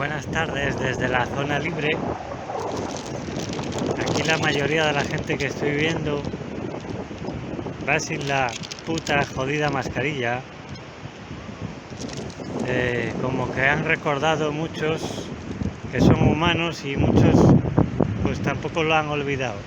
Buenas tardes desde la zona libre. Aquí la mayoría de la gente que estoy viendo va sin la puta jodida mascarilla. Como que han recordado muchos que son humanos y muchos pues tampoco lo han olvidado.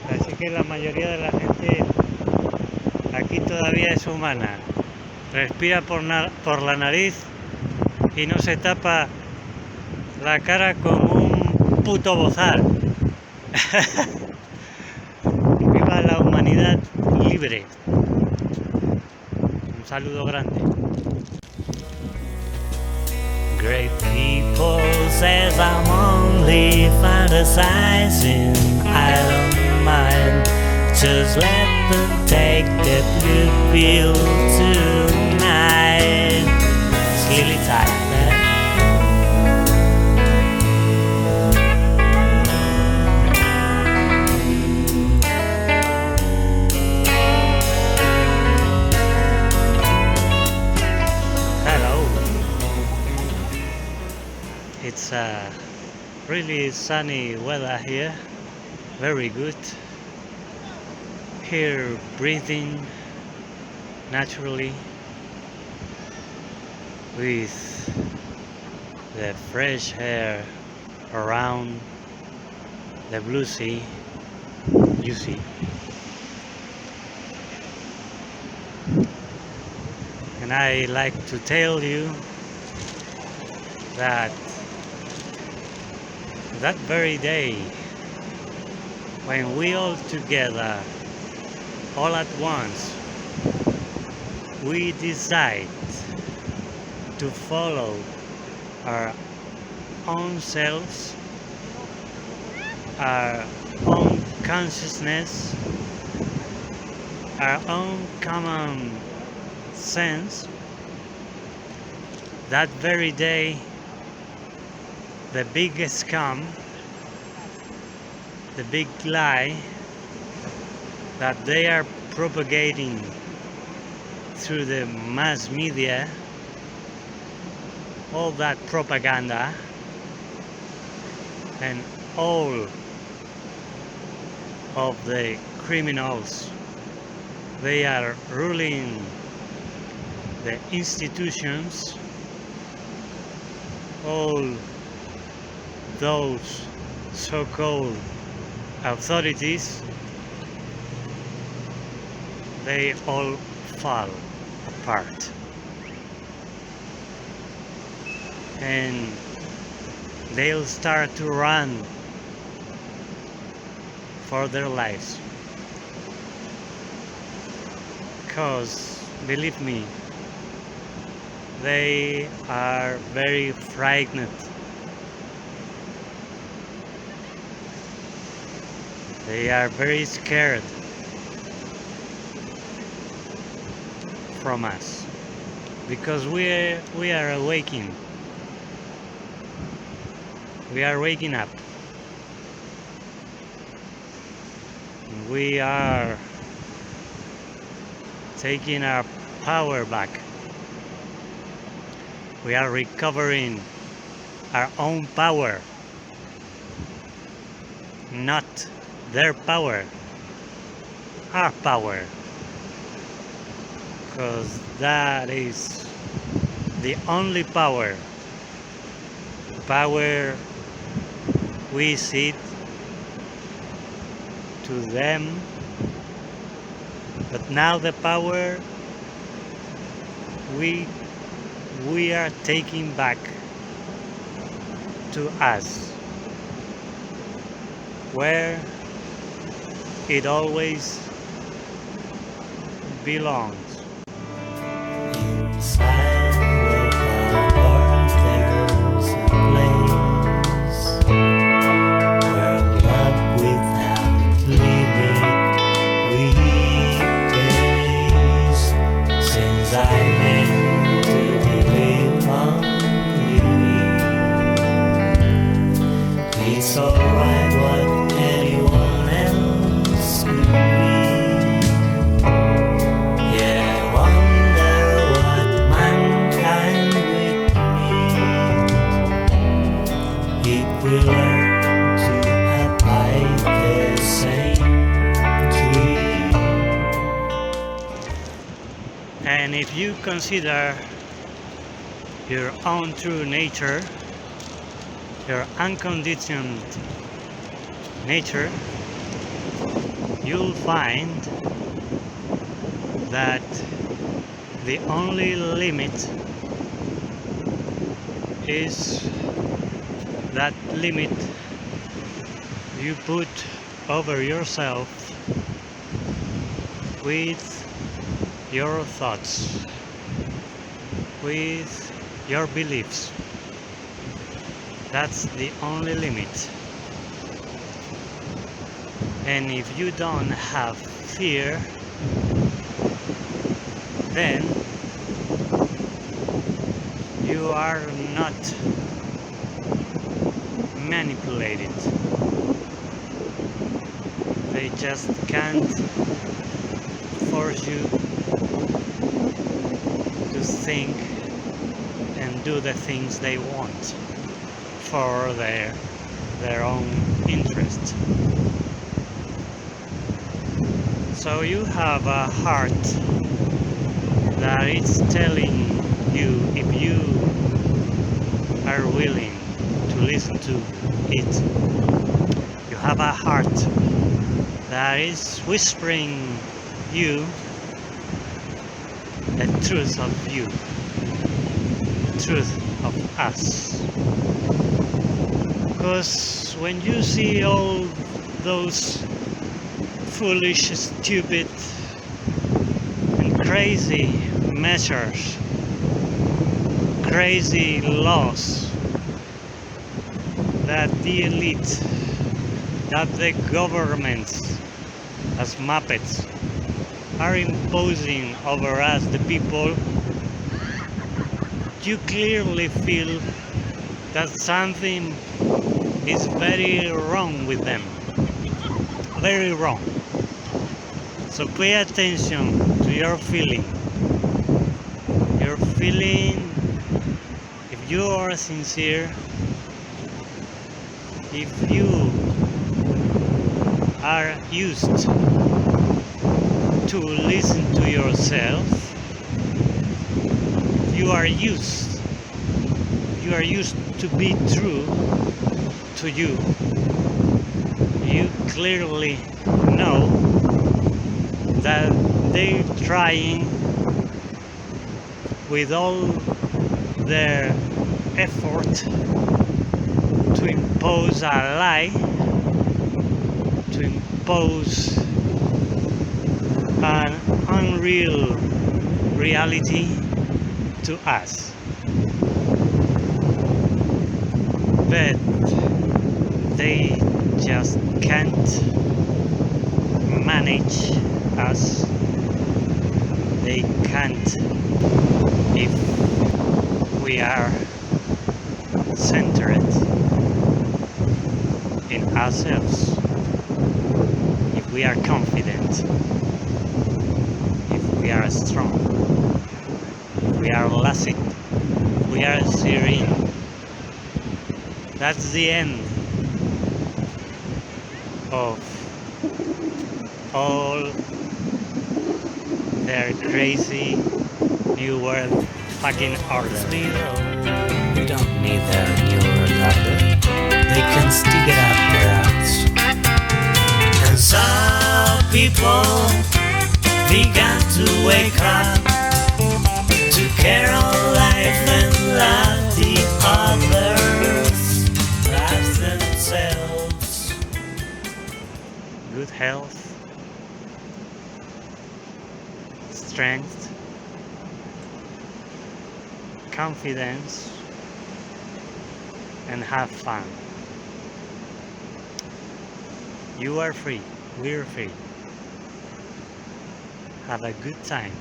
Así que la mayoría de la gente aquí todavía es humana. Respira por la nariz y no se tapa la cara como un puto bozal. Viva la humanidad libre. Un saludo grande. Great people says I'm only fantasizing. I don't mind. Just let them take the blue pill tonight. It's really tight, man. It's really sunny weather here, very good. Here breathing naturally with the fresh air around the blue sea, you see. And I like to tell you that that very day when we all together, all at once, we decide to follow our own selves, our own consciousness, our own common sense, that very day the big scam, the big lie that they are propagating through the mass media, all that propaganda, and all of the criminals, they are ruling the institutions, all those so-called authorities, they all fall apart, and they'll start to run for their lives, because believe me, they are very frightened. They are very scared from us, because we are awakening. We are waking up. We are taking our power back. We are recovering our own power, not their power, our power, because that is the only power we cede to them, but now the power we are taking back to us, where it always belongs. Inside of our heart there's a place where love without limit we taste. Since I learned to live on you, it's alright what anyone else could be. Yeah, I wonder what man And if you consider your own true nature, your unconditioned nature, you'll find that the only limit is that limit you put over yourself with your thoughts, with your beliefs. That's the only limit. And if you don't have fear, then you are not manipulated. They just can't force you to think and do the things they want for their own interest. So you have a heart that is telling you, if you are willing to listen to it, you have a heart that is whispering you the truth of you, the truth of us. Because when you see all those foolish, stupid and crazy measures, crazy laws that the elite, that the governments as muppets are imposing over us, the people, you clearly feel that something is very wrong with them. Very wrong. So pay attention to your feeling. Your feeling, if you are sincere, if you are used to listen to yourself, you are used to be true to you. You clearly know that they're trying with all their effort to impose a lie, to impose an unreal reality to us. But they just can't manage us. They can't if we are centered in ourselves, if we are confident, if we are strong, if we are lucid, if we are serene. That's the end of all their crazy new world fucking order. We don't need their new world order. They can stick it up their ass. And some people began to wake up, to care of life and love the others as themselves. Good health, strength, confidence, and have fun. You are free, we're free. Have a good time.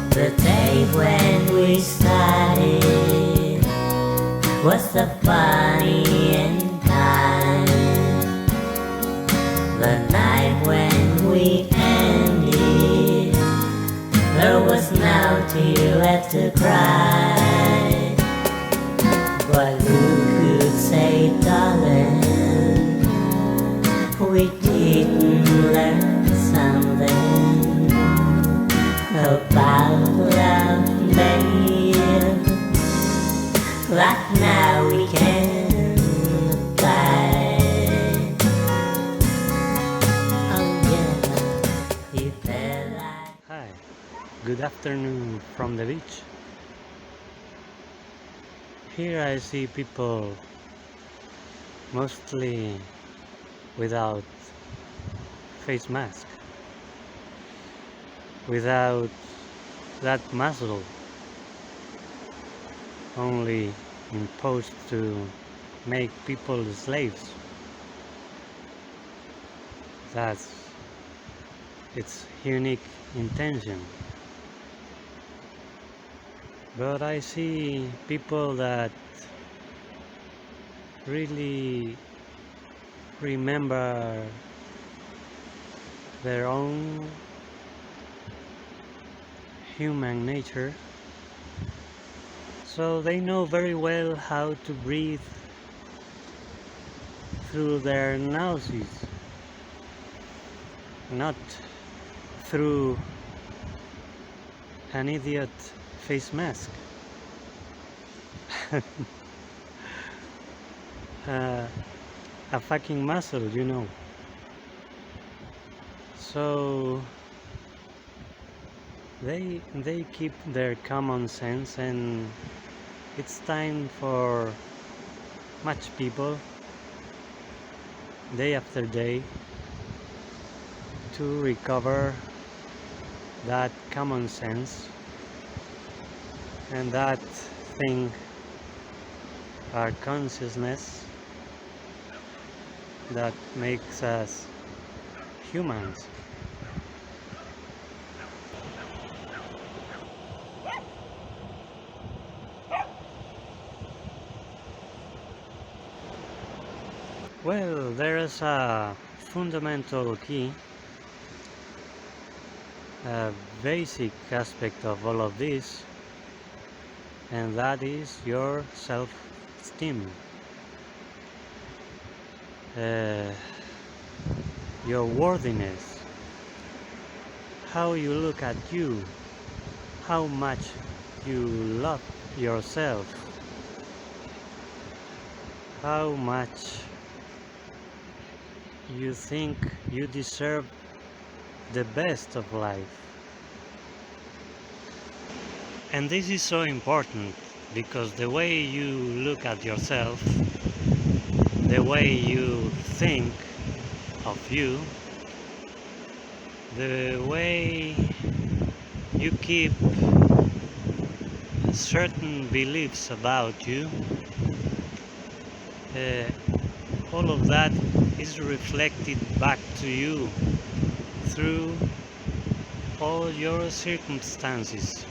The day when we started was the funniest time. The night when we ended, there was no tear left to cry. But who could say, darling, we didn't let good afternoon from the beach. Here I see people mostly without face mask, without that muzzle only imposed to make people slaves. That's its unique intention. But I see people that really remember their own human nature, so they know very well how to breathe through their noses, not through an idiot face mask. A fucking muscle, you know. So they keep their common sense, and it's time for much people, day after day, to recover that common sense and that thing, our consciousness, that makes us humans. Well, there is a fundamental key, a basic aspect of all of this, and that is your self-esteem, your worthiness, how you look at you, how much you love yourself, how much you think you deserve the best of life. And this is so important because the way you look at yourself, the way you think of you, the way you keep certain beliefs about you, all of that is reflected back to you through all your circumstances,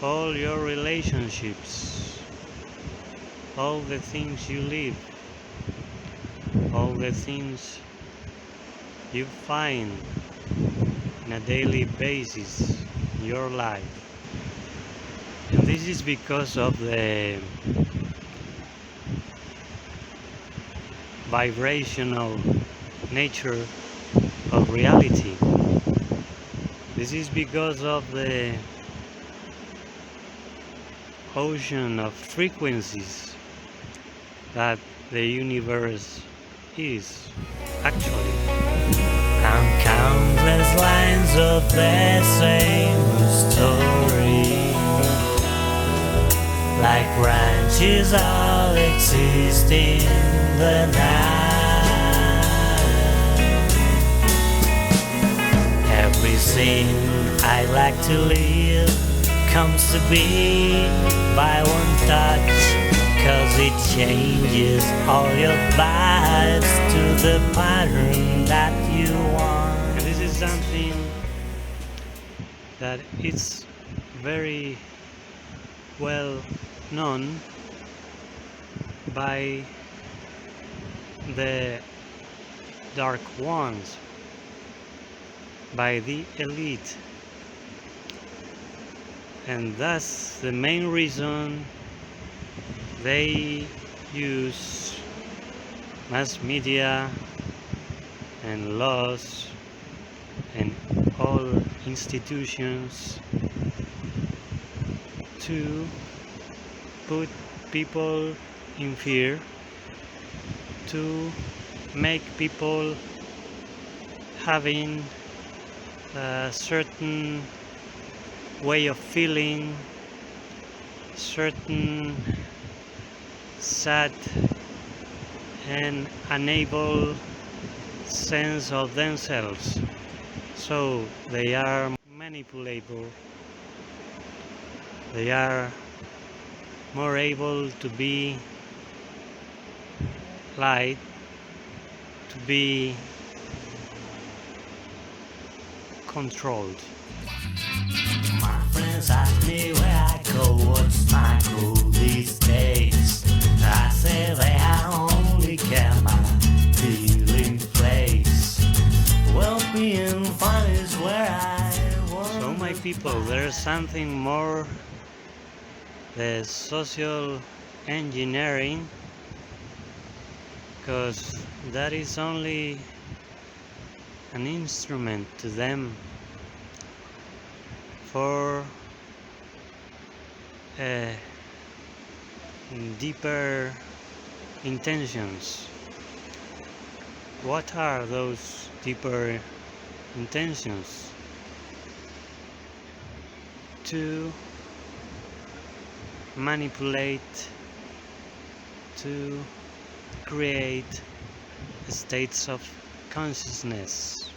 all your relationships, all the things you live, all the things you find on a daily basis in your life. And this is because of the vibrational nature of reality. This is because of the ocean of frequencies that the universe is actually. On countless lines of the same story, like branches all exist in the night. Everything I like to live comes to be by one touch, 'cause it changes all your vibes to the pattern that you want. And this is something that is very well known by the dark ones, by the elite. And that's the main reason they use mass media and laws and all institutions to put people in fear, to make people having a certain way of feeling, certain sad and unable sense of themselves, so they are manipulable, they are more able to be light, to be controlled. My friends ask me where I go, what's my goal these days. I say they only care my feeling place. Well, being fun is where I want. So my people, there's something more, the social engineering, because that is only an instrument to them for deeper intentions. What are those deeper intentions? To manipulate, to create states of consciousness,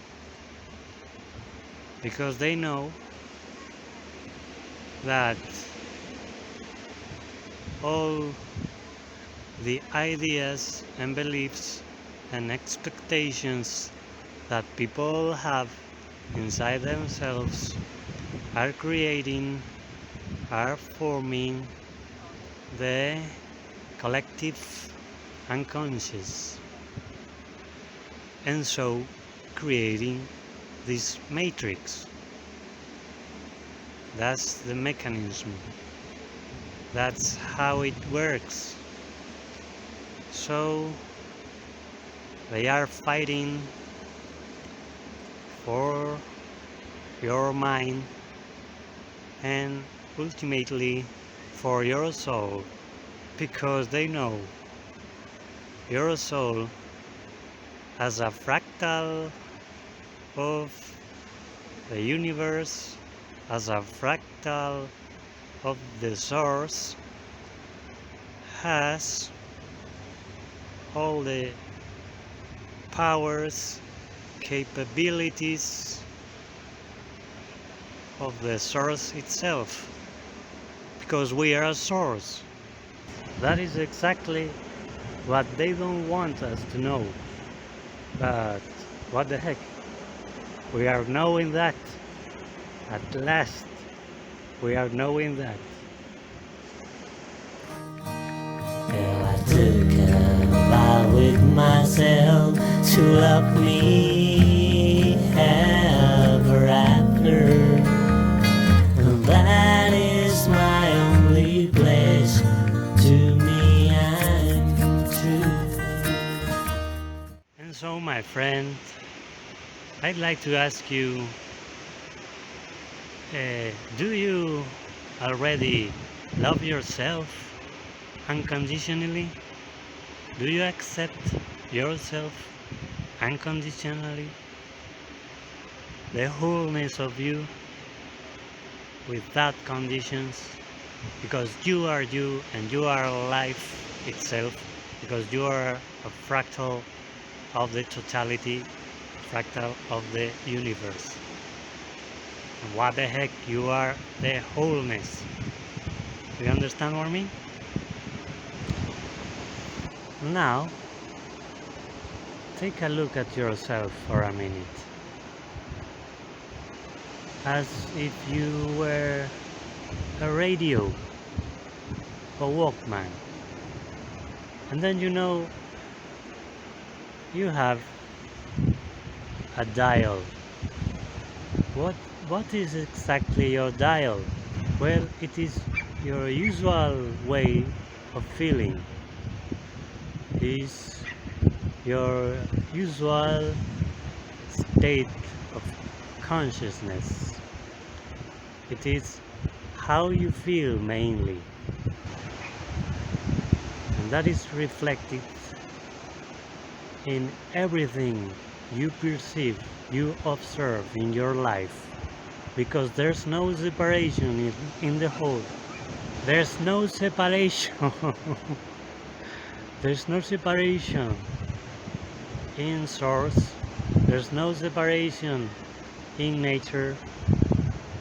because they know that all the ideas and beliefs and expectations that people have inside themselves are creating, are forming the collective unconscious, and so creating this matrix. That's the mechanism. That's how it works. So they are fighting for your mind and ultimately for your soul, because they know your soul as a fractal of the universe, as a fractal of the source, has all the powers, capabilities of the source itself, because we are a source. That is exactly what they don't want us to know. But what the heck, we are knowing that. At last we are knowing that. Well, I took a vow with myself to love me ever after. That is my only pledge. To me I'm true. And so, my friend, I'd like to ask you, do you already love yourself unconditionally? Do you accept yourself unconditionally? The wholeness of you without conditions, because you are you and you are life itself, because you are a fractal of the totality, fractal of the universe. And what the heck, you are the wholeness. Do you understand what I mean? Now, take a look at yourself for a minute, as if you were a radio, a Walkman, and then you know you have a dial. What is exactly your dial? Well, it is your usual way of feeling, is your usual state of consciousness. It is how you feel mainly, and that is reflected in everything you perceive, you observe in your life, because there's no separation in the whole. There's no separation. There's no separation in source. There's no separation in nature.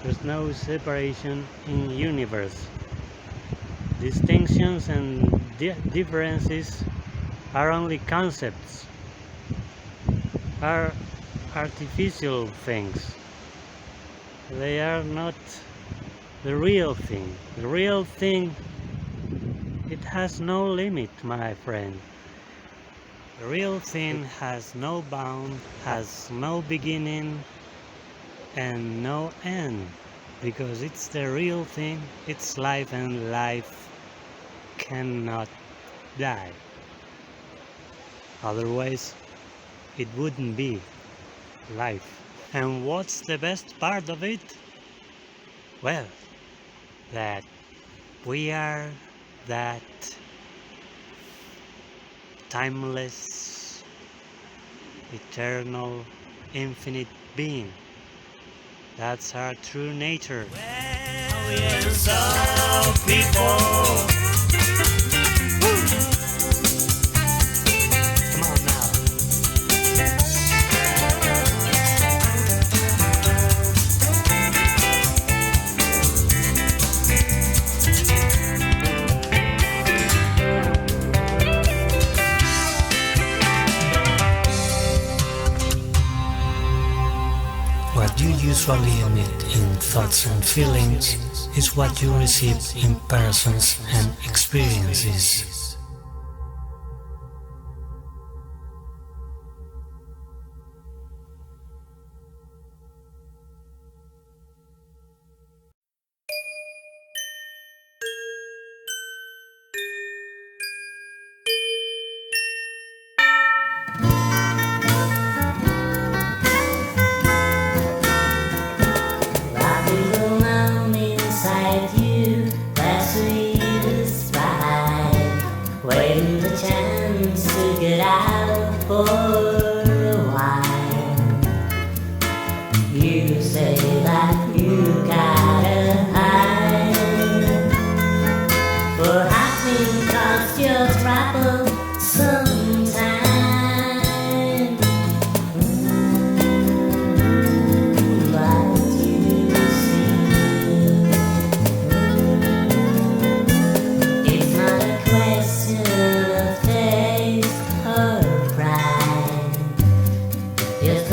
There's no separation in universe. Distinctions and differences are only concepts, are artificial things. They are not the real thing. The real thing, it has no limit, my friend. The real thing has no bound, has no beginning and no end, because it's the real thing, it's life, and life cannot die. Otherwise, it wouldn't be life. And what's the best part of it? Well, that we are that timeless, eternal, infinite being. That's our true nature. Millions of people. Come on now. What you usually emit in thoughts and feelings is what you receive in persons and experiences. Wrapping around inside you, that's satisfied, waiting the chance to get out for a while. You say that you gotta hide, for having cost your trouble sometime. But you see, it's not a question of taste or pride, just a